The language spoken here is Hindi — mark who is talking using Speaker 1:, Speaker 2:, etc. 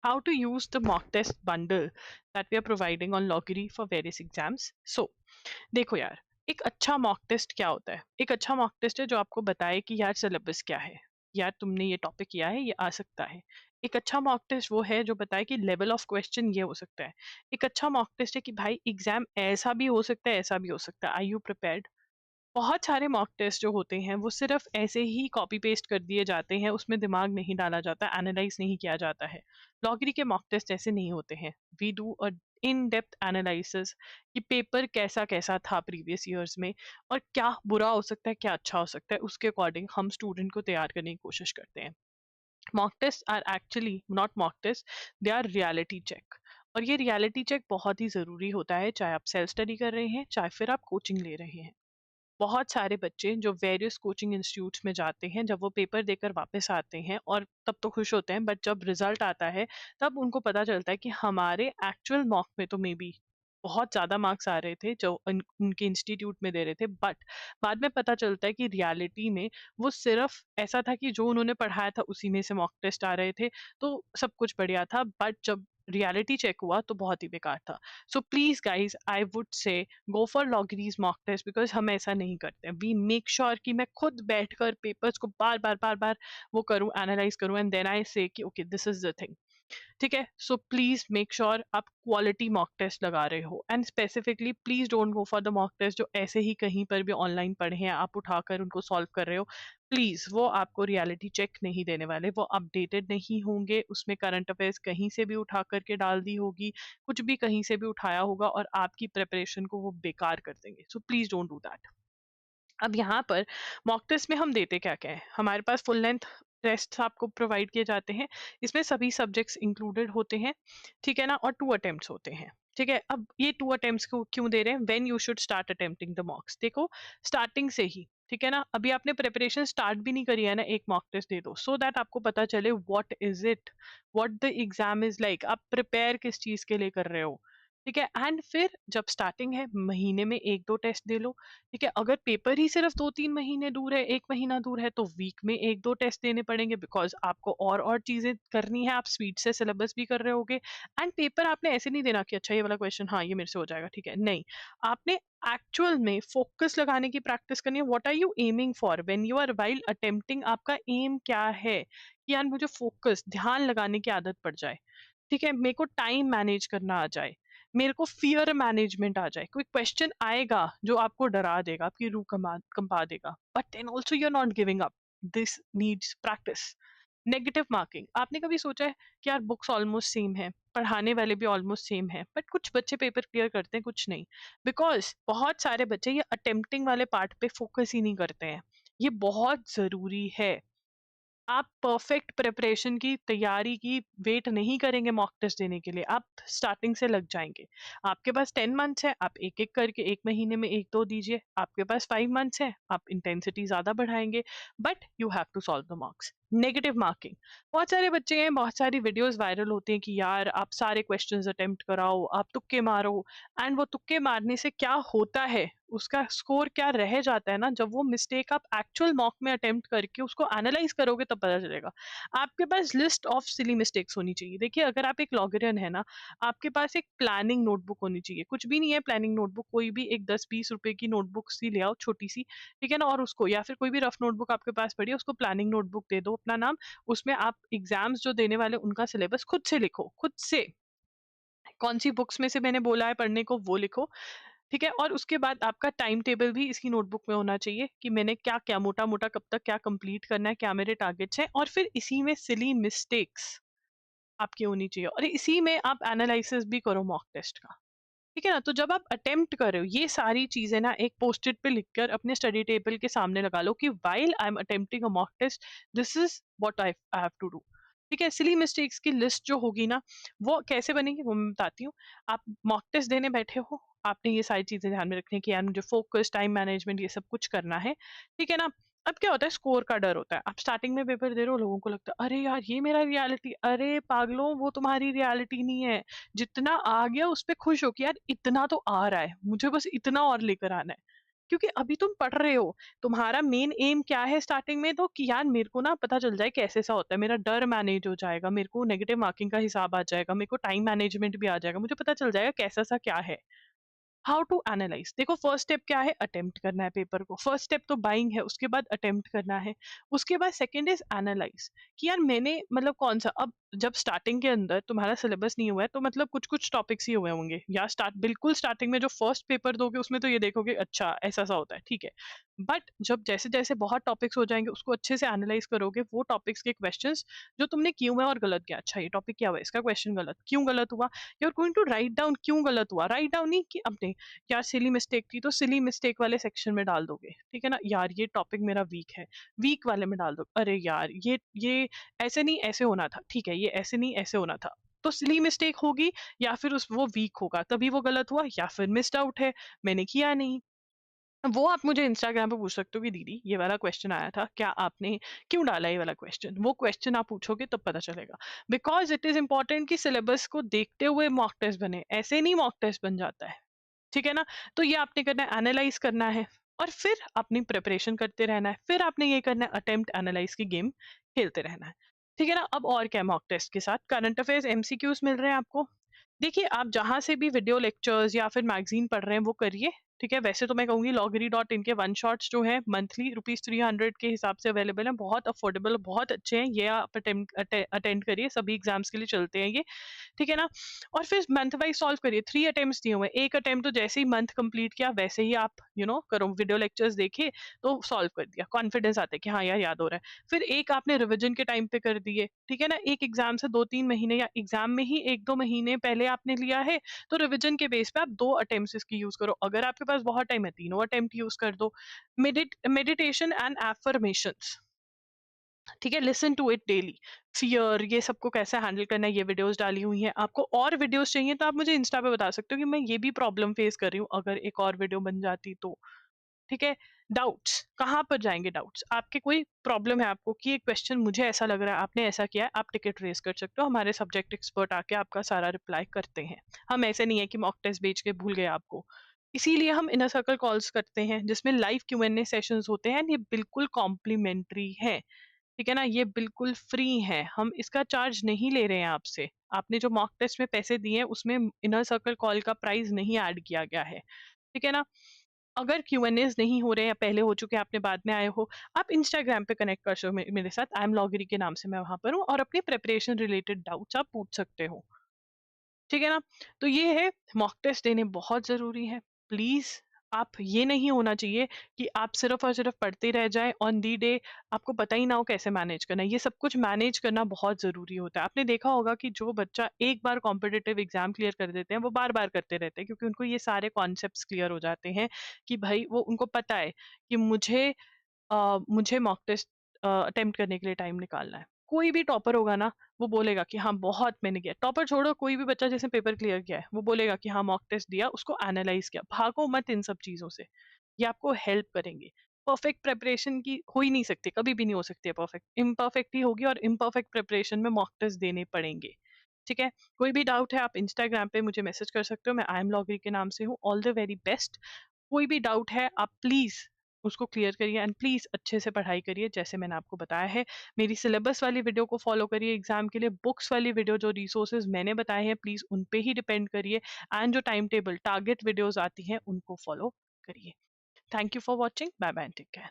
Speaker 1: how to use the mock test bundle that we are providing on Loggery for various exams. So देखो यार, एक अच्छा मॉक टेस्ट क्या होता है? एक अच्छा मॉक टेस्ट है जो आपको बताए कि यार सिलेबस क्या है, यार तुमने ये टॉपिक किया है, ये आ सकता है। एक अच्छा मॉक टेस्ट वो है जो बताए कि लेवल ऑफ क्वेश्चन ये हो सकता है। एक अच्छा मॉक टेस्ट है कि भाई एग्जाम ऐसा भी हो सकता है, ऐसा भी हो सकता है, आर यू प्रिपेयर्ड? बहुत सारे मॉक टेस्ट जो होते हैं वो सिर्फ ऐसे ही कॉपी पेस्ट कर दिए जाते हैं, उसमें दिमाग नहीं डाला जाता, एनालाइज नहीं किया जाता है। लॉगरी के मॉक टेस्ट ऐसे नहीं होते हैं। We do a in depth analysis कि पेपर कैसा कैसा था प्रीवियस ईयर्स में, और क्या बुरा हो सकता है, क्या अच्छा हो सकता है, उसके अकॉर्डिंग हम स्टूडेंट को तैयार करने की कोशिश करते हैं। Mock test are actually not mock test, they are reality check. और ये रियलिटी चेक बहुत ही ज़रूरी होता है, चाहे आप सेल्फ स्टडी कर रहे हैं, चाहे फिर आप कोचिंग ले रहे हैं। बहुत सारे बच्चे जो वेरियस कोचिंग इंस्टीट्यूट्स में जाते हैं, जब वो पेपर देकर वापस आते हैं और तब तो खुश होते हैं, बट जब रिजल्ट आता है तब उनको पता चलता है कि हमारे एक्चुअल मॉक में तो मे बी बहुत ज़्यादा मार्क्स आ रहे थे जो उनके इंस्टीट्यूट में दे रहे थे, बट बाद में पता चलता है कि रियलिटी में वो सिर्फ ऐसा था कि जो उन्होंने पढ़ाया था उसी में से मॉक टेस्ट आ रहे थे, तो सब कुछ बढ़िया था, बट जब रियलिटी चेक हुआ तो बहुत ही बेकार था। So please guys, I would say go for logaries mock test, because हम ऐसा नहीं करते। वी मेक श्योर कि मैं खुद बैठकर पेपर्स को बार बार वो करूं, एनालाइज करूं, एंड देन आई से कि okay this is the thing. ठीक है, सो प्लीज मेक श्योर आप क्वालिटी मॉक टेस्ट लगा रहे हो, and specifically please don't go for the mock test जो ऐसे ही कहीं पर भी ऑनलाइन पढ़े हैं, आप उठाकर उनको सॉल्व कर रहे हो। प्लीज वो आपको रियलिटी चेक नहीं देने वाले, वो अपडेटेड नहीं होंगे, उसमें करंट अफेयर्स कहीं से भी उठा करके डाल दी होगी, कुछ भी कहीं से भी उठाया होगा, और आपकी प्रिपरेशन को वो बेकार कर देंगे। So please don't do that. अब यहाँ पर मॉक टेस्ट में हम देते क्या क्या है, हमारे पास फुल लेंथ टेस्ट आपको प्रोवाइड किए जाते हैं। इसमें सभी सब्जेक्ट्स इंक्लूडेड होते हैं, ठीक है ना, और 2 अटेम्प्ट्स होते हैं। ठीक है, अब ये 2 अटेम्प्ट्स को क्यों दे रहे हैं? When you should start attempting the मॉक्स, देखो स्टार्टिंग से ही, ठीक है ना, अभी आपने प्रिपरेशन स्टार्ट भी नहीं करी है ना, एक मॉक टेस्ट दे दो सो दैट आपको पता चले what is it, what the exam is like, आप प्रिपेयर किस चीज के लिए कर रहे हो। ठीक है, एंड फिर जब स्टार्टिंग है, महीने में 1-2 टेस्ट दे लो। ठीक है, अगर पेपर ही सिर्फ 2-3 महीने दूर है, 1 महीना दूर है, तो वीक में 1-2 टेस्ट देने पड़ेंगे, बिकॉज आपको और चीजें करनी है, आप स्पीड से सिलेबस भी कर रहे होगे। एंड पेपर आपने ऐसे नहीं देना कि अच्छा ये वाला क्वेश्चन, हाँ ये मेरे से हो जाएगा, ठीक है, नहीं। आपने एक्चुअल में फोकस लगाने की प्रैक्टिस करनी है। What are you aiming for when you are while attempting, आपका एम क्या है कि यार मुझे फोकस, ध्यान लगाने की आदत पड़ जाए। ठीक है, मेरे को टाइम मैनेज करना आ जाए, मेरे को फियर मैनेजमेंट आ जाए। कोई क्वेश्चन आएगा जो आपको डरा देगा, आपकी रूह कंपा देगा, but then also you are not giving up, this needs practice. Negative marking, आपने कभी सोचा है कि यार बुक्स ऑलमोस्ट सेम है, पढ़ाने वाले भी ऑलमोस्ट सेम है, बट कुछ बच्चे पेपर क्लियर करते हैं, कुछ नहीं, बिकॉज बहुत सारे बच्चे ये अटेम्प्टिंग वाले पार्ट पे फोकस ही नहीं करते हैं। ये बहुत जरूरी है। आप परफेक्ट प्रिपरेशन की तैयारी की वेट नहीं करेंगे मॉक टेस्ट देने के लिए, आप स्टार्टिंग से लग जाएंगे। आपके पास 10 मंथ्स है, आप एक एक करके एक महीने में 1-2 दीजिए। आपके पास 5 मंथ्स है, आप इंटेंसिटी ज्यादा बढ़ाएंगे, but you have to solve the marks. Negative marking, बहुत सारे बच्चे हैं, बहुत सारी वीडियोस वायरल होती हैं कि यार आप सारे क्वेश्चंस अटेम्प्ट कराओ, आप तुक्के मारो, एंड वो तुक्के मारने से क्या होता है, उसका स्कोर क्या रह जाता है ना, जब वो मिस्टेक आप एक्चुअल मॉक में अटेम्प्ट करके उसको एनालाइज करोगे तब पता चलेगा। आपके पास लिस्ट ऑफ सिली मिस्टेक्स होनी चाहिए। देखिए, अगर आप एक लॉगरियन है ना, आपके पास एक प्लानिंग नोटबुक होनी चाहिए। कुछ भी नहीं है प्लानिंग नोटबुक, कोई भी एक 10-20 रुपए की नोटबुक सी ले आओ, छोटी सी, ठीक है ना, और उसको, या फिर कोई भी रफ नोटबुक आपके पास पड़ी है, उसको प्लानिंग नोटबुक दे दो अपना नाम। उसमें आप एग्जाम्स जो देने वाले उनका सिलेबस खुद से लिखो, खुद से कौन सी बुक्स में से मैंने बोला है पढ़ने को वो लिखो। ठीक है, और उसके बाद आपका टाइम टेबल भी इसकी नोटबुक में होना चाहिए कि मैंने क्या क्या मोटा मोटा कब तक क्या कंप्लीट करना है, क्या मेरे टारगेट्स हैं, और फिर इसी में सिली मिस्टेक्स आपकी होनी चाहिए, और इसी में आप एनालिसिस भी करो मॉक टेस्ट का। ठीक है ना, तो जब आप अटेम्प्ट कर रहे हो, ये सारी चीजें ना एक पोस्ट इट पे लिखकर अपने स्टडी टेबल के सामने लगा लो कि while I am attempting a mock test, this is what I have to do. ठीक है, सिली मिस्टेक्स की लिस्ट जो होगी ना, वो कैसे बनेगी वो मैं बताती हूँ। आप मॉक टेस्ट देने बैठे हो, आपने ये सारी चीजें ध्यान में रखनी है कि यार मुझे फोकस, टाइम मैनेजमेंट, ये सब कुछ करना है। ठीक है ना, अब क्या होता है, स्कोर का डर होता है। आप स्टार्टिंग में पेपर दे रहे हो, लोगों को लगता है अरे यार ये मेरा रियलिटी, अरे पागलों वो तुम्हारी रियलिटी नहीं है। जितना आ गया उस पे खुश हो कि यार इतना तो आ रहा है, मुझे बस इतना और लेकर आना है। क्योंकि अभी तुम पढ़ रहे हो, तुम्हारा मेन एम क्या है स्टार्टिंग में, तो कि यार मेरे को ना पता चल जाए कैसे ऐसा होता है, मेरा डर मैनेज हो जाएगा, मेरे को नेगेटिव मार्किंग का हिसाब आ जाएगा, मेरे को टाइम मैनेजमेंट भी आ जाएगा, मुझे पता चल जाएगा कैसा सा क्या है। हाउ टू एनालाइज, देखो फर्स्ट स्टेप क्या है, अटेम्प्ट करना है पेपर को, फर्स्ट स्टेप तो बाइंग है, उसके बाद अटेम्प्ट करना है, उसके बाद सेकंड इज एनालाइज कि यार मैंने मतलब कौन सा, अब जब स्टार्टिंग के अंदर तुम्हारा सिलेबस नहीं हुआ है तो मतलब कुछ कुछ टॉपिक्स ही हुए होंगे, या बिल्कुल स्टार्टिंग में जो फर्स्ट पेपर दोगे उसमें तो ये देखोगे अच्छा ऐसा सा होता है, ठीक है। बट जब जैसे जैसे बहुत टॉपिक्स हो जाएंगे उसको अच्छे से एनालाइज करोगे, वो टॉपिक्स के क्वेश्चंस जो तुमने किए हुए हैं और गलत किया, अच्छा ये टॉपिक क्या हुआ, इसका क्वेश्चन गलत क्यों गलत हुआ, you are going to write down क्यों गलत हुआ, राइट डाउन नहीं कि अपने यार सिली मिस्टेक थी तो सिली मिस्टेक वाले सेक्शन में डाल दोगे, ठीक है ना, यार ये टॉपिक मेरा वीक है, वीक वाले में डाल दो, अरे यार ये ऐसे नहीं ऐसे होना था, ठीक है ये ऐसे नहीं ऐसे होना था, तो सिली मिस्टेक होगी, या फिर उस वो वीक होगा तभी वो गलत हुआ, या फिर मिस्ड आउट है, मैंने किया नहीं। वो आप मुझे इंस्टाग्राम पे पूछ सकते हो कि दीदी ये वाला क्वेश्चन आया था, क्या आपने क्यों डाला ये वाला क्वेश्चन, वो क्वेश्चन आप पूछोगे तब पता चलेगा। बिकॉज इट इज इंपॉर्टेंट कि सिलेबस को देखते हुए मॉक टेस्ट बने, ऐसे नहीं मॉक टेस्ट बन जाता है, ठीक है ना। तो ये आपने करना है, एनालाइज करना है, और फिर अपनी प्रिपरेशन करते रहना है, फिर आपने ये करना है, अटेम्प्ट एनालाइज की गेम खेलते रहना है, ठीक है ना। अब और क्या, मॉक टेस्ट के साथ करंट अफेयर्स एमसीक्यूज मिल रहे हैं आपको। देखिए आप जहाँ से भी वीडियो लेक्चर्स या फिर मैगजीन पढ़ रहे हैं वो करिए, ठीक है। वैसे तो मैं कहूँगी loggery.in के वन शॉट्स जो है मंथली ₹300 के हिसाब से अवेलेबल है, बहुत अफोर्डेबल, बहुत अच्छे हैं, ये आप अटेंड करिए, सभी एग्जाम्स के लिए चलते हैं ये, ठीक है ना। और फिर मंथ वाइज सॉल्व करिए, 3 अटेम्प्ट्स दिए हुए हैं, एक अटेम्प्ट तो जैसे ही मंथ कंप्लीट किया वैसे ही आप करो, वीडियो लेक्चर्स देखे तो सॉल्व कर दिया, कॉन्फिडेंस आता है कि हाँ यार याद हो रहा है। फिर एक आपने रिवीजन के टाइम पे कर दिए, ठीक है ना, एक एग्जाम से 2-3 महीने या एग्जाम में ही 1-2 महीने पहले आपने लिया है, तो रिवीजन के बेस पे आप 2 अटेम्प्ट्स इसकी यूज करो, अगर आपके पास बहुत टाइम है तीनों अटेम्प्ट यूज कर दो। मेडिटेशन एंड एफर्मेशंस, ठीक है, listen to it daily. Fear ये सबको कैसे हैंडल करना है ये वीडियोस डाली हुई हैं, आपको और वीडियोस चाहिए तो आप मुझे इंस्टा पे बता सकते हो कि मैं ये भी प्रॉब्लम फेस कर रही हूँ, अगर एक और वीडियो बन जाती तो, ठीक है। डाउट्स कहाँ पर जाएंगे, डाउट्स आपके कोई प्रॉब्लम है आपको कि ये क्वेश्चन मुझे ऐसा लग रहा है आपने ऐसा किया है, आप टिकट रेस कर सकते हो, हमारे सब्जेक्ट एक्सपर्ट आके आपका सारा रिप्लाई करते हैं। हम ऐसे नहीं है कि मॉक टेस्ट बेच के भूल गए आपको, इसीलिए हम इनर सर्कल कॉल्स करते हैं जिसमें लाइव Q&A सेशंस होते हैं, ये बिल्कुल कॉम्प्लीमेंट्री है, ठीक है ना, ये बिल्कुल फ्री है, हम इसका चार्ज नहीं ले रहे हैं आपसे। आपने जो मॉक टेस्ट में पैसे दिए हैं उसमें इनर सर्कल कॉल का प्राइस नहीं ऐड किया गया है, ठीक है ना। अगर Q&As नहीं हो रहे हैं, पहले हो चुके हैं, आपने बाद में आए हो, आप इंस्टाग्राम पे कनेक्ट कर सकते हो मेरे साथ, आई एम लॉगरी के नाम से मैं वहां पर हूँ, और अपने प्रिपरेशन रिलेटेड डाउट्स आप पूछ सकते हो, ठीक है ना। तो ये है, मॉक टेस्ट देने बहुत ज़रूरी है। प्लीज़ आप ये नहीं होना चाहिए कि आप सिर्फ़ और सिर्फ़ पढ़ते रह जाएँ, ऑन द डे आपको पता ही ना हो कैसे मैनेज करना है। ये सब कुछ मैनेज करना बहुत ज़रूरी होता है। आपने देखा होगा कि जो बच्चा एक बार कॉम्पिटिटिव एग्ज़ाम क्लियर कर देते हैं, वो बार-बार करते रहते हैं क्योंकि उनको ये सारे कॉन्सेप्ट्स क्लियर हो जाते हैं कि भई वो उनको पता है कि मुझे मॉक टेस्ट अटेम्प्ट करने के लिए टाइम निकालना है। कोई भी टॉपर होगा ना, वो बोलेगा कि हाँ, बहुत मैंने किया। टॉपर छोड़ो, कोई भी बच्चा जिसने पेपर क्लियर किया है, वो बोलेगा कि हाँ, मॉक टेस्ट दिया, उसको एनालाइज़ किया। भागो मत इन सब चीज़ों से, ये आपको हेल्प करेंगे। परफेक्ट प्रिपरेशन की हो ही नहीं सकती, कभी भी नहीं हो सकती है परफेक्ट। इम्परफेक्ट ही होगी, और इम्परफेक्ट प्रिपरेशन में मॉक टेस्ट देने पड़ेंगे, ठीक है? कोई भी डाउट है आप इंस्टाग्राम पे मुझे मैसेज कर सकते हो, मैं आई एम लॉगरी के नाम से हूँ। All the very best. कोई भी डाउट है आप प्लीज़ उसको क्लियर करिए, एंड प्लीज़ अच्छे से पढ़ाई करिए जैसे मैंने आपको बताया है। मेरी सिलेबस वाली वीडियो को फॉलो करिए एग्जाम के लिए, बुक्स वाली वीडियो जो रिसोर्सेज मैंने बताए हैं प्लीज़ उन पे ही डिपेंड करिए, एंड जो टाइम टेबल टारगेट वीडियोस आती हैं उनको फॉलो करिए। Thank you for watching, bye bye, take care.